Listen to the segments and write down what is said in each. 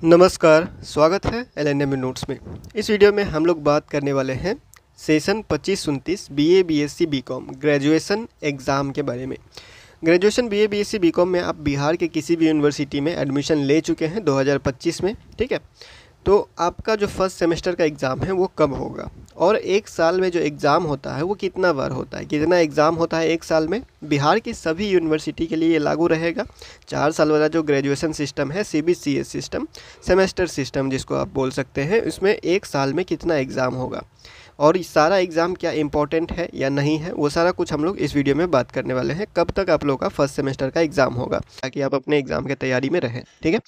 नमस्कार, स्वागत है एलएनएम नोट्स में। इस वीडियो में हम लोग बात करने वाले हैं session 25-29 BA BSc BCom graduation exam के बारे में। ग्रेजुएशन बीए बीएससी बीकॉम में आप बिहार के किसी भी यूनिवर्सिटी में एडमिशन ले चुके हैं 2025 में, ठीक है। तो आपका जो फर्स्ट सेमेस्टर का एग्ज़ाम है वो कब होगा और एक साल में जो एग्ज़ाम होता है वो कितना बार होता है, कितना एग्ज़ाम होता है एक साल में। बिहार की सभी यूनिवर्सिटी के लिए ये लागू रहेगा। 4 साल वाला जो ग्रेजुएशन सिस्टम है, सीबीसीएस सिस्टम, सेमेस्टर सिस्टम जिसको आप बोल सकते हैं, इसमें एक साल में कितना एग्ज़ाम होगा और ये सारा एग्ज़ाम क्या इंपॉर्टेंट है या नहीं है, वो सारा कुछ हम लोग इस वीडियो में बात करने वाले हैं। कब तक आप लोगों का फर्स्ट सेमेस्टर का एग्ज़ाम होगा ताकि आप अपने एग्ज़ाम की तैयारी में रहें, ठीक है।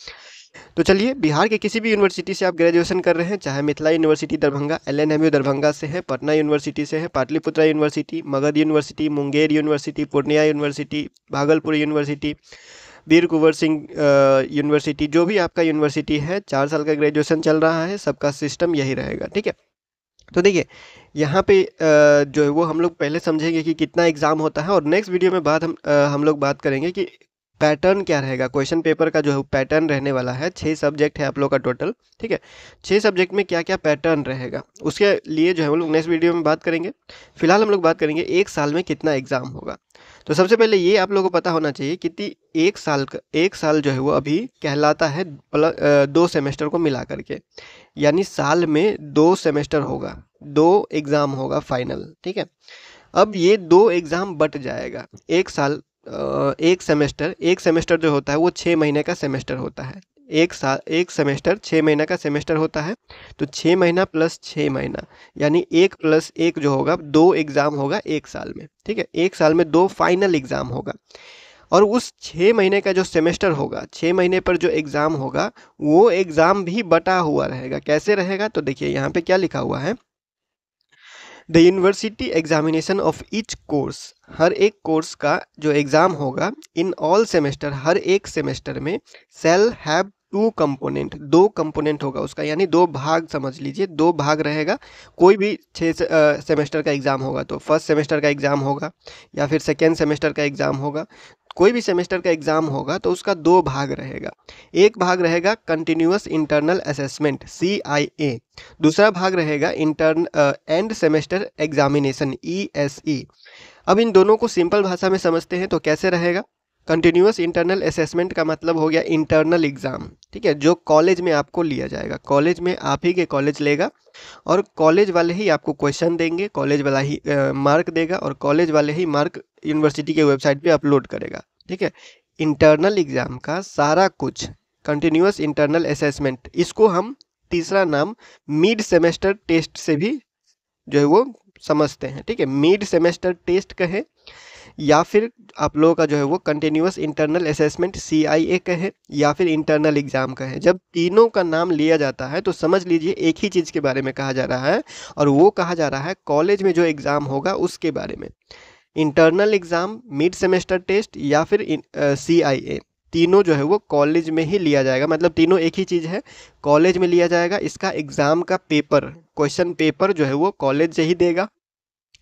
तो चलिए, बिहार के किसी भी यूनिवर्सिटी से आप ग्रेजुएशन कर रहे हैं, चाहे मिथिला यूनिवर्सिटी दरभंगा, एलएनएमयू दरभंगा से है, पटना यूनिवर्सिटी से है, Patliputra university, Magadh university, Munger university, Purnia university, Bhagalpur university, Veer Kunwar Singh university, जो भी आपका यूनिवर्सिटी है, 4 साल का ग्रेजुएशन चल रहा है, सबका सिस्टम यही रहेगा, ठीक है। तो देखिए, यहाँ पे जो है वो हम लोग पहले समझेंगे कि कितना एग्ज़ाम होता है और नेक्स्ट वीडियो में हम लोग बात करेंगे कि पैटर्न क्या रहेगा। क्वेश्चन पेपर का जो है पैटर्न रहने वाला है। 6 सब्जेक्ट है आप लोग का टोटल, ठीक है। 6 सब्जेक्ट में क्या क्या पैटर्न रहेगा उसके लिए जो है हम लोग नेक्स्ट वीडियो में बात करेंगे। फिलहाल हम लोग बात करेंगे एक साल में कितना एग्ज़ाम होगा। तो सबसे पहले ये आप लोगों को पता होना चाहिए कि एक साल जो है वो अभी कहलाता है 2 सेमेस्टर को मिला करके, यानी साल में 2 सेमेस्टर होगा, 2 एग्ज़ाम होगा फाइनल, ठीक है। अब ये 2 एग्ज़ाम बट जाएगा। एक सेमेस्टर जो होता है वो 6 महीने का सेमेस्टर होता है। एक सेमेस्टर 6 महीने का सेमेस्टर होता है। तो 6 महीना प्लस 6 महीना यानी 1 प्लस 1 जो होगा 2 एग्ज़ाम होगा एक साल में, ठीक है। एक साल में 2 फाइनल एग्ज़ाम होगा और उस 6 महीने का जो सेमेस्टर होगा, 6 महीने पर जो एग्ज़ाम होगा वो एग्ज़ाम भी बटा हुआ रहेगा। कैसे रहेगा? तो देखिए यहाँ पे क्या लिखा हुआ है, the university examination of each course, हर एक कोर्स का जो एग्ज़ाम होगा इन ऑल सेमेस्टर, हर एक सेमेस्टर में सेल हैव 2 कंपोनेंट, 2 कंपोनेंट होगा उसका, यानी 2 भाग समझ लीजिए, 2 भाग रहेगा। कोई भी 6 सेमेस्टर का एग्ज़ाम होगा तो फर्स्ट सेमेस्टर का एग्ज़ाम होगा या फिर सेकेंड सेमेस्टर का एग्ज़ाम होगा, कोई भी सेमेस्टर का एग्ज़ाम होगा तो उसका 2 भाग रहेगा। एक भाग रहेगा कंटिन्यूअस इंटरनल असेसमेंट CIA, दूसरा भाग रहेगा एंड सेमेस्टर एग्जामिनेशन ESE। अब इन दोनों को सिंपल भाषा में समझते हैं तो कैसे रहेगा। कंटिन्यूअस इंटरनल असेसमेंट का मतलब हो गया इंटरनल एग्ज़ाम, ठीक है, जो कॉलेज में आपको लिया जाएगा। कॉलेज में आप ही के कॉलेज लेगा और कॉलेज वाले ही आपको क्वेश्चन देंगे, कॉलेज वाला ही मार्क देगा और कॉलेज वाले ही मार्क यूनिवर्सिटी के वेबसाइट पे अपलोड करेगा, ठीक है। इंटरनल एग्ज़ाम का सारा कुछ कंटिन्यूअस इंटरनल असेसमेंट, इसको हम तीसरा नाम मिड सेमेस्टर टेस्ट से भी जो है वो समझते हैं, ठीक है। मिड सेमेस्टर टेस्ट कहे या फिर आप लोगों का जो है वो कंटिन्यूअस इंटरनल असेसमेंट CIA कहे या फिर इंटरनल एग्ज़ाम कहे, जब तीनों का नाम लिया जाता है तो समझ लीजिए एक ही चीज़ के बारे में कहा जा रहा है और वो कहा जा रहा है कॉलेज में जो एग्ज़ाम होगा उसके बारे में। Internal exam, mid semester test या फिर CIA, तीनों जो है वो कॉलेज में ही लिया जाएगा। मतलब तीनों एक ही चीज़ है, कॉलेज में लिया जाएगा। इसका एग्ज़ाम का पेपर, क्वेश्चन पेपर जो है वो कॉलेज से ही देगा,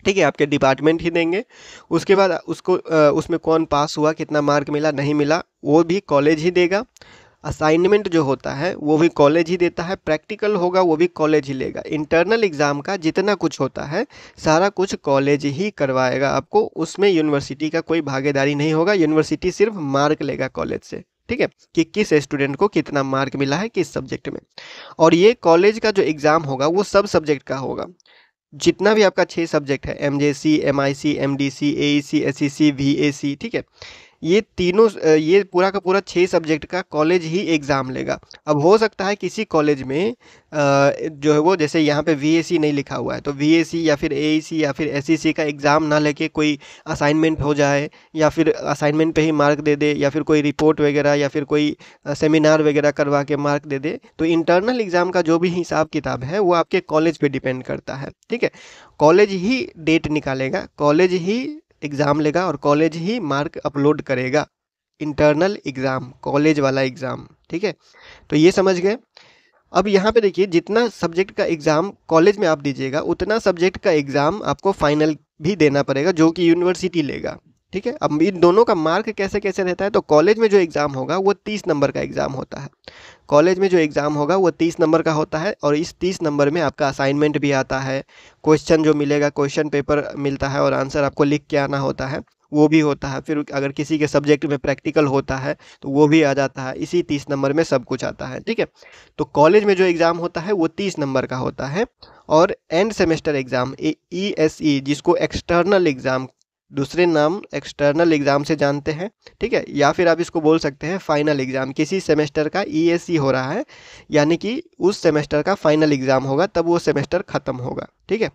ठीक है, आपके डिपार्टमेंट ही देंगे। उसके बाद उसमें कौन पास हुआ, कितना मार्क मिला नहीं मिला, वो भी कॉलेज ही देगा। असाइनमेंट जो होता है वो भी कॉलेज ही देता है। प्रैक्टिकल होगा वो भी कॉलेज ही लेगा। इंटरनल एग्ज़ाम का जितना कुछ होता है सारा कुछ कॉलेज ही करवाएगा आपको, उसमें यूनिवर्सिटी का कोई भागीदारी नहीं होगा। यूनिवर्सिटी सिर्फ मार्क लेगा कॉलेज से, ठीक है, कि किस स्टूडेंट को कितना मार्क मिला है किस सब्जेक्ट में। और ये कॉलेज का जो एग्ज़ाम होगा वो सब सब्जेक्ट का होगा। जितना भी आपका 6 सब्जेक्ट है, MJC, MIC, MDC, AEC, SEC, VAC, ठीक है, ये तीनों ये पूरा का पूरा 6 सब्जेक्ट का कॉलेज ही एग्ज़ाम लेगा। अब हो सकता है किसी कॉलेज में जो है वो, जैसे यहाँ पे VAC नहीं लिखा हुआ है, तो VAC या फिर AEC या फिर SEC का एग्ज़ाम ना लेके कोई असाइनमेंट हो जाए या फिर असाइनमेंट पे ही मार्क दे दे या फिर कोई रिपोर्ट वगैरह या फिर कोई सेमिनार वगैरह करवा के मार्क दे दे। तो इंटरनल एग्ज़ाम का जो भी हिसाब किताब है वो आपके कॉलेज पे डिपेंड करता है, ठीक है। कॉलेज ही डेट निकालेगा, कॉलेज ही एग्ज़ाम लेगा और कॉलेज ही मार्क अपलोड करेगा। इंटरनल एग्ज़ाम, कॉलेज वाला एग्ज़ाम, ठीक है। तो ये समझ गए। अब यहाँ पे देखिए, जितना सब्जेक्ट का एग्ज़ाम कॉलेज में आप दीजिएगा उतना सब्जेक्ट का एग्ज़ाम आपको फाइनल भी देना पड़ेगा जो कि यूनिवर्सिटी लेगा। ठीक है। अब इन दोनों का मार्क कैसे कैसे रहता है, तो कॉलेज में जो एग्ज़ाम होगा वो 30 नंबर का एग्ज़ाम होता है। कॉलेज में जो एग्ज़ाम होगा वो 30 नंबर का होता है, और इस 30 नंबर में आपका असाइनमेंट भी आता है, क्वेश्चन जो मिलेगा, क्वेश्चन पेपर मिलता है और आंसर आपको लिख के आना होता है, वो भी होता है। फिर अगर किसी के सब्जेक्ट में प्रैक्टिकल होता है तो वो भी आ जाता है। इसी 30 नंबर में सब कुछ आता है, ठीक है। तो कॉलेज में जो एग्ज़ाम होता है वो 30 नंबर का होता है। और एंड सेमेस्टर एग्ज़ाम ESE, जिसको एक्सटर्नल एग्ज़ाम, दूसरे नाम एक्सटर्नल एग्ज़ाम से जानते हैं, ठीक है, या फिर आप इसको बोल सकते हैं फाइनल एग्ज़ाम। किसी सेमेस्टर का ESE हो रहा है, यानी कि उस सेमेस्टर का फाइनल एग्ज़ाम होगा, तब वो सेमेस्टर ख़त्म होगा, ठीक है।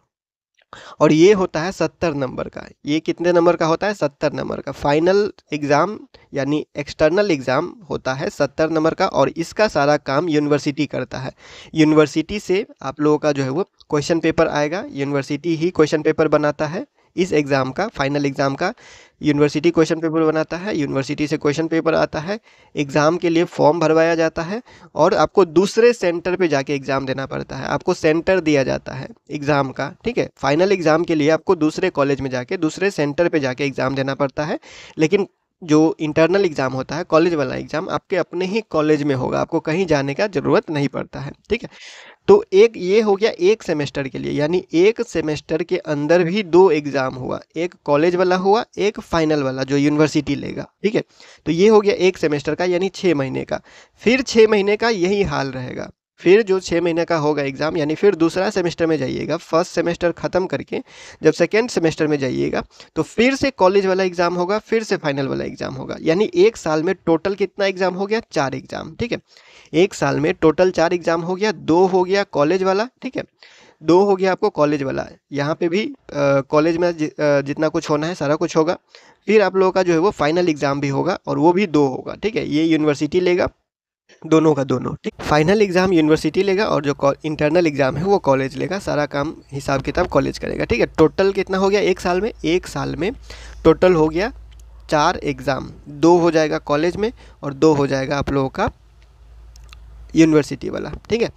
और ये होता है 70 नंबर का। ये कितने नंबर का होता है? 70 नंबर का। फाइनल एग्ज़ाम यानी एक्सटर्नल एग्ज़ाम होता है 70 नंबर का, और इसका सारा काम यूनिवर्सिटी करता है। यूनिवर्सिटी से आप लोगों का जो है वो क्वेश्चन पेपर आएगा, यूनिवर्सिटी ही क्वेश्चन पेपर बनाता है। इस एग्ज़ाम का, फाइनल एग्ज़ाम का यूनिवर्सिटी क्वेश्चन पेपर बनाता है, यूनिवर्सिटी से क्वेश्चन पेपर आता है, एग्ज़ाम के लिए फॉर्म भरवाया जाता है, और आपको दूसरे सेंटर पे जाके एग्ज़ाम देना पड़ता है। आपको सेंटर दिया जाता है एग्ज़ाम का, ठीक है। फाइनल एग्ज़ाम के लिए आपको दूसरे कॉलेज में जाके, दूसरे सेंटर पे जाके एग्ज़ाम देना पड़ता है। लेकिन जो इंटरनल एग्ज़ाम होता है, कॉलेज वाला एग्ज़ाम, आपके अपने ही कॉलेज में होगा, आपको कहीं जाने का ज़रूरत नहीं पड़ता है, ठीक है। तो एक ये हो गया एक सेमेस्टर के लिए, यानी एक सेमेस्टर के अंदर भी 2 एग्ज़ाम हुआ, एक कॉलेज वाला हुआ, एक फाइनल वाला जो यूनिवर्सिटी लेगा, ठीक है। तो ये हो गया एक सेमेस्टर का, यानी 6 महीने का। फिर 6 महीने का यही हाल रहेगा। फिर जो 6 महीने का होगा एग्ज़ाम, यानी फिर दूसरा सेमेस्टर में जाइएगा, फर्स्ट सेमेस्टर ख़त्म करके जब सेकेंड सेमेस्टर में जाइएगा तो फिर से कॉलेज वाला एग्ज़ाम होगा, फिर से फाइनल वाला एग्ज़ाम होगा। यानी एक साल में टोटल कितना एग्ज़ाम हो गया? 4 एग्ज़ाम, ठीक है। एक साल में टोटल 4 एग्ज़ाम हो गया। 2 हो गया कॉलेज वाला, ठीक है, 2 हो गया आपको कॉलेज वाला। यहाँ पे भी कॉलेज में जितना कुछ होना है सारा कुछ होगा। फिर आप लोगों का जो है वो फाइनल एग्ज़ाम भी होगा, और वो भी 2 होगा, ठीक है। ये यूनिवर्सिटी लेगा, दोनों का दोनों, ठीक। फाइनल एग्ज़ाम यूनिवर्सिटी लेगा, और जो इंटरनल एग्ज़ाम है वो कॉलेज लेगा। सारा काम हिसाब किताब कॉलेज करेगा, ठीक है। टोटल कितना हो गया एक साल में? एक साल में टोटल हो गया 4 एग्ज़ाम। 2 हो जाएगा कॉलेज में, और 2 हो जाएगा आप लोगों का यूनिवर्सिटी वाला, ठीक है।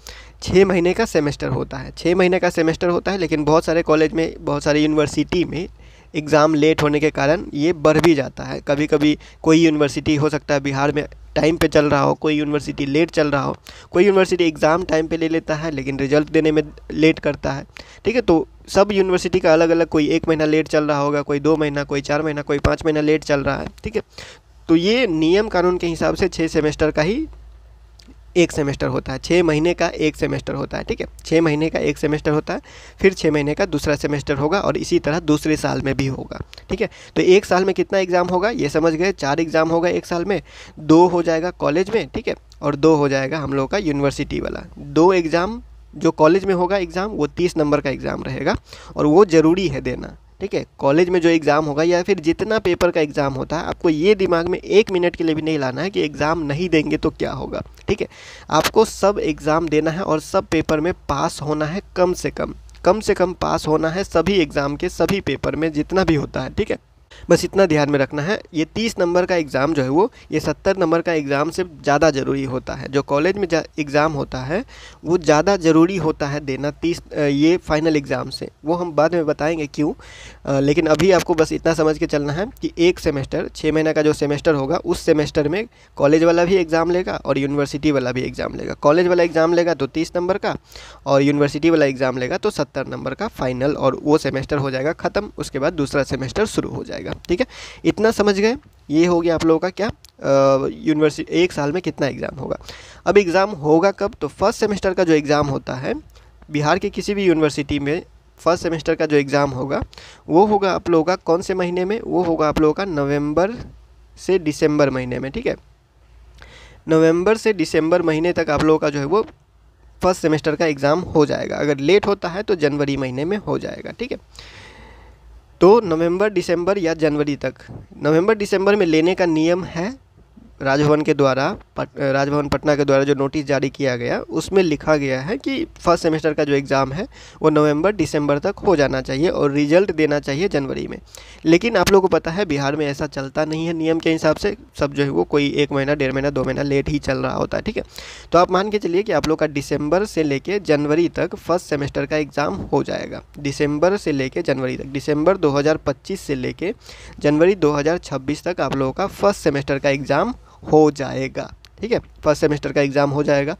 6 महीने का सेमेस्टर होता है, 6 महीने का सेमेस्टर होता है। लेकिन बहुत सारे कॉलेज में, बहुत सारे यूनिवर्सिटी में एग्ज़ाम लेट होने के कारण ये बढ़ भी जाता है। कभी कभी कोई यूनिवर्सिटी हो सकता है बिहार में टाइम पे चल रहा हो, कोई यूनिवर्सिटी लेट चल रहा हो, कोई यूनिवर्सिटी एग्ज़ाम टाइम पे ले लेता है लेकिन रिजल्ट देने में लेट करता है, ठीक है। तो सब यूनिवर्सिटी का अलग अलग, कोई 1 महीना लेट चल रहा होगा, कोई 2 महीना, कोई 4 महीना, कोई 5 महीना लेट चल रहा है, ठीक है। तो ये नियम कानून के हिसाब से 6 सेमेस्टर का ही एक सेमेस्टर होता है, 6 महीने का एक सेमेस्टर होता है, ठीक है। 6 महीने का एक सेमेस्टर होता है, फिर 6 महीने का दूसरा सेमेस्टर होगा, और इसी तरह दूसरे साल में भी होगा, ठीक है। तो एक साल में कितना एग्ज़ाम होगा ये समझ गए? 4 एग्ज़ाम होगा एक साल में। 2 हो जाएगा कॉलेज में, ठीक है, और 2 हो जाएगा हम लोग का यूनिवर्सिटी वाला। 2 एग्ज़ाम जो कॉलेज में होगा एग्ज़ाम, वो 30 नंबर का एग्ज़ाम रहेगा, और वो ज़रूरी है देना, ठीक है। कॉलेज में जो एग्ज़ाम होगा, या फिर जितना पेपर का एग्ज़ाम होता है, आपको ये दिमाग में 1 मिनट के लिए भी नहीं लाना है कि एग्ज़ाम नहीं देंगे तो क्या होगा, ठीक है। आपको सब एग्ज़ाम देना है, और सब पेपर में पास होना है, कम से कम पास होना है सभी एग्ज़ाम के, सभी पेपर में जितना भी होता है, ठीक है। बस इतना ध्यान में रखना है। ये 30 नंबर का एग्ज़ाम जो है वो ये 70 नंबर का एग्ज़ाम से ज़्यादा ज़रूरी होता है। जो कॉलेज में एग्ज़ाम होता है वो ज़्यादा ज़रूरी होता है देना 30 ये फाइनल एग्ज़ाम से। वो हम बाद में बताएंगे क्यों। लेकिन अभी आपको बस इतना समझ के चलना है कि एक सेमेस्टर, 6 महीने का जो सेमेस्टर होगा, उस सेमेस्टर में कॉलेज वाला भी एग्ज़ाम लेगा और यूनिवर्सिटी वाला भी एग्ज़ाम लेगा। कॉलेज वाला एग्ज़ाम लेगा तो 30 नंबर का, और यूनिवर्सिटी वाला एग्ज़ाम लेगा तो 70 नंबर का फाइनल, और वो सेमेस्टर हो जाएगा ख़त्म। उसके बाद दूसरा सेमेस्टर शुरू हो जाएगा, ठीक है। इतना समझ गए? ये हो गया आप लोगों का क्या, यूनिवर्सिटी एक साल में कितना एग्ज़ाम होगा। अब एग्ज़ाम होगा कब? तो फर्स्ट सेमेस्टर का जो एग्ज़ाम होता है बिहार के किसी भी यूनिवर्सिटी में, फर्स्ट सेमेस्टर का जो एग्ज़ाम होगा वो होगा आप लोगों का कौन से महीने में? वो होगा आप लोगों का नवंबर से दिसंबर महीने में, ठीक है। नवंबर से दिसंबर महीने तक आप लोगों का जो है वो फर्स्ट सेमेस्टर का एग्ज़ाम हो जाएगा। अगर लेट होता है तो जनवरी महीने में हो जाएगा, ठीक है। तो नवंबर, दिसंबर या जनवरी तक, नवंबर दिसंबर में लेने का नियम है, राजभवन पटना के द्वारा जो नोटिस जारी किया गया उसमें लिखा गया है कि फर्स्ट सेमेस्टर का जो एग्ज़ाम है वो नवंबर दिसंबर तक हो जाना चाहिए और रिजल्ट देना चाहिए जनवरी में। लेकिन आप लोगों को पता है बिहार में ऐसा चलता नहीं है, नियम के हिसाब से सब जो है वो कोई 1 महीना, 1.5 महीना, 2 महीना लेट ही चल रहा होता है। ठीक है, तो आप मान के चलिए कि आप लोग का दिसंबर से लेके जनवरी तक फर्स्ट सेमेस्टर का एग्ज़ाम हो जाएगा। दिसंबर से लेके जनवरी तक, दिसंबर 2025 से लेके जनवरी 2026 तक आप लोगों का फर्स्ट सेमेस्टर का एग्ज़ाम हो जाएगा। ठीक है, फर्स्ट सेमेस्टर का एग्ज़ाम हो जाएगा।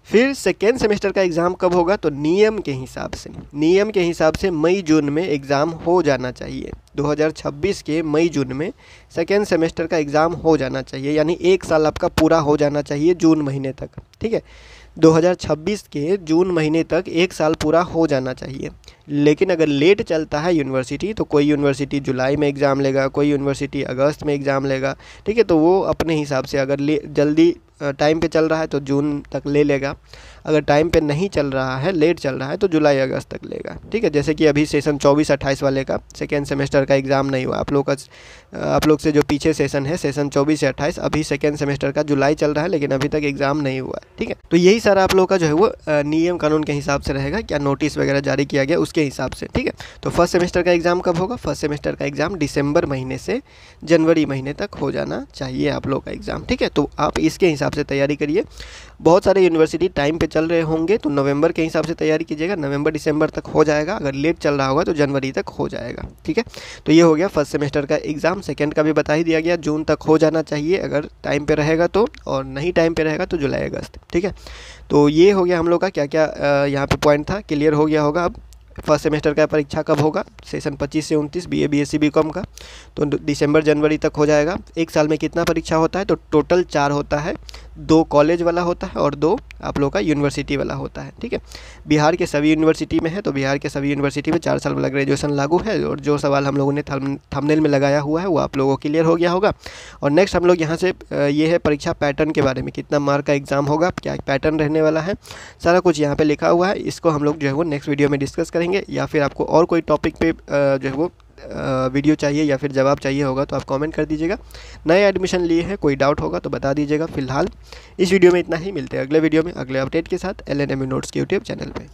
फिर सेकेंड सेमेस्टर का एग्ज़ाम कब होगा, तो नियम के हिसाब से मई जून में एग्ज़ाम हो जाना चाहिए। 2026 के मई जून में सेकेंड सेमेस्टर का एग्ज़ाम हो जाना चाहिए, यानी 1 साल आपका पूरा हो जाना चाहिए जून महीने तक। ठीक है, 2026 के जून महीने तक 1 साल पूरा हो जाना चाहिए। लेकिन अगर लेट चलता है यूनिवर्सिटी, तो कोई यूनिवर्सिटी जुलाई में एग्ज़ाम लेगा, कोई यूनिवर्सिटी अगस्त में एग्ज़ाम लेगा। ठीक है, तो वो अपने हिसाब से अगर जल्दी टाइम पे चल रहा है तो जून तक ले लेगा, अगर टाइम पे नहीं चल रहा है, लेट चल रहा है, तो जुलाई अगस्त तक लेगा। ठीक है, जैसे कि अभी सेशन 24-28 वाले का सेकेंड सेमेस्टर का एग्ज़ाम नहीं हुआ। आप लोग से जो पीछे सेशन है, सेशन 24 से 28, अभी सेकेंड सेमेस्टर का जुलाई चल रहा है, लेकिन अभी तक एग्ज़ाम नहीं हुआ है। ठीक है, तो यही सारा आप लोग का जो है वो नियम कानून के हिसाब से रहेगा, क्या नोटिस वगैरह जारी किया गया उसके हिसाब से। ठीक है, तो फर्स्ट सेमेस्टर का एग्ज़ाम कब होगा, फर्स्ट सेमेस्टर का एग्ज़ाम दिसंबर महीने से जनवरी महीने तक हो जाना चाहिए आप लोग का एग्ज़ाम। ठीक है, तो आप इसके हिसाब से तैयारी करिए। बहुत सारे यूनिवर्सिटी टाइम पे चल रहे होंगे तो नवंबर के हिसाब से तैयारी कीजिएगा, नवंबर दिसंबर तक हो जाएगा। अगर लेट चल रहा होगा तो जनवरी तक हो जाएगा। ठीक है, तो ये हो गया फर्स्ट सेमेस्टर का एग्ज़ाम। सेकंड का भी बता ही दिया गया, जून तक हो जाना चाहिए अगर टाइम पे रहेगा तो, और नहीं टाइम पे रहेगा तो जुलाई अगस्त। ठीक है, तो ये हो गया हम लोग का क्या क्या यहाँ पे पॉइंट था, क्लियर हो गया होगा। अब फर्स्ट सेमेस्टर का परीक्षा कब होगा, सेशन 25 से 29 BA BSc BCom का, तो दिसंबर जनवरी तक हो जाएगा। 1 साल में कितना परीक्षा होता है, तो टोटल 4 होता है, 2 कॉलेज वाला होता है और 2 आप लोग का यूनिवर्सिटी वाला होता है। ठीक है, बिहार के सभी यूनिवर्सिटी में है, तो बिहार के सभी यूनिवर्सिटी में 4 साल वाला ग्रेजुएशन लागू है। और जो सवाल हम लोगों ने थंबनेल में लगाया हुआ है वो आप लोगों को क्लियर हो गया होगा। और नेक्स्ट हम लोग यहाँ से ये है परीक्षा पैटर्न के बारे में, कितना मार्क का एग्ज़ाम होगा, क्या पैटर्न रहने वाला है, सारा कुछ यहाँ पे लिखा हुआ है। इसको हम लोग जो है वो नेक्स्ट वीडियो में डिस्कस करेंगे। या फिर आपको और कोई टॉपिक पे जो है वो वीडियो चाहिए या फिर जवाब चाहिए होगा तो आप कमेंट कर दीजिएगा। नए एडमिशन लिए हैं, कोई डाउट होगा तो बता दीजिएगा। फिलहाल इस वीडियो में इतना ही, मिलते हैं अगले वीडियो में अगले अपडेट के साथ LNMU नोट्स के यूट्यूब चैनल पे।